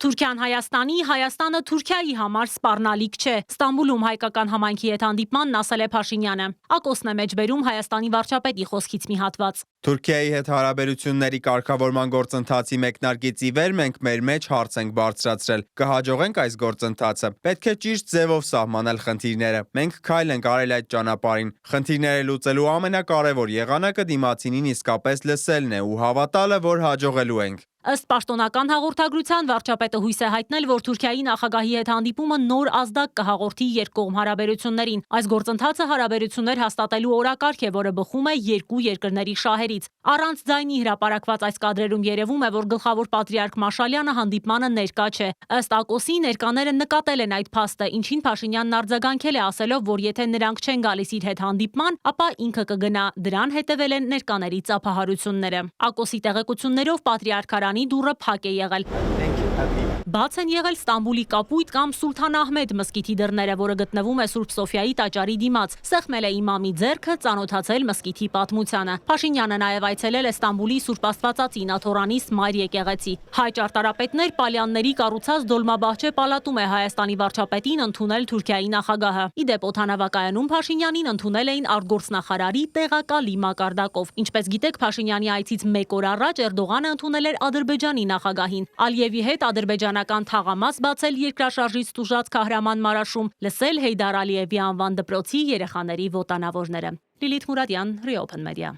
Թուրքիան Հայաստանի, Հայաստանը Թուրքիայի համար սպառնալիք չէ։ Ստամբուլում հայկական համայնքի հետ հանդիպմանն ասել է Փաշինյանը։ Ակոսն է մեջբերում Հայաստանի վարչապետի խոսքից մի հատված։ Թուրքիայի հետ հարաբերությունների կարգավորման գործընթացի մեկնարկից ի վեր մենք մեր մեջ հարց ենք բարձրացրել։ Կհաջողենք այս գործընթացը։ Պետք է ճիշտ ձևով սահմանել խնդիրները։ Մենք քայլ ենք արել այդ ճանապարհին։ Խնդիրները լուծելու ամենակարևոր եղանակը դիմացինին իսկապես լսելն է ու հավատալը, որ հաջողելու ենք։ Ըստ պաշտոնական հաղորդագրության վարչապետը հույս է հայտնել, որ Թուրքիայի նախագահի հետ հանդիպումը նոր ազդակ կհաղորդի երկկողմ հարաբերություններին։ Այս գործընթացը հարաբերություններ հաստատելու օրակարգ է, որը բխում է երկու երկրների շահերից։ Առանց ձայնի հրապարակված այս կադրերում երևում է, որ գլխավոր պատրիարք Մաշալյանը հանդիպմանը ներկա չէ։ Ըստ ակոսի ներկաները նկատել են այդ փաստը, ինչին Փաշինյանն արձագանքել է ասելով, որ եթե նրանք չեն գալիս իր հետ հանդիպման, ապա ինքը կգնա։ Դրան հետևել են ներկաների ծափահարությունները։ Ակոսի տեղեկություններով պատրիարքարանի դուռը փակ է եղել։ Բաց են եղել Ստամբուլի Կապույտ կամ Սուլթան Ահմեդ մզկիթի դռները, որը գտնվում է Սուրբ Սոֆիայի տաճարի դիմաց։ Սեղմել է իմամի ձեռքը, ծանոթացել մզկիթի պատմությանը։ Փաշինյանը նաև այցելել է Ստամբուլի Սուրբ Աստվածածի Նաթորանիստ Մայր եկեղեցի։ Հայ ճարտարապետներ Պալյանների կառուցած Դոլմաբահչե պալատում է Հայաստանի վարչապետին ընդունել Թուրքիայի նախագահը։ Ի դեպ օդանավակայանում Փաշինյանին ընդունել էին արտգործնախարարի տեղակալի մակարդակով։ Ինչպես գիտեք, Փաշինյանի այցից մեկ օր առաջ Էրդողանը ընդունել էր Ադրբեջանի նախագահին։ Ալիևի հետ ադրբեջանական թաղամաս բացել երկրաշարժից տուժած Քահրաման Մարաշում, լսել Հեյդար Ալիևի անվան դպրոցի երեխաների ոտանավորները։ Լիլիթ Մուրադյան, Reopen Media։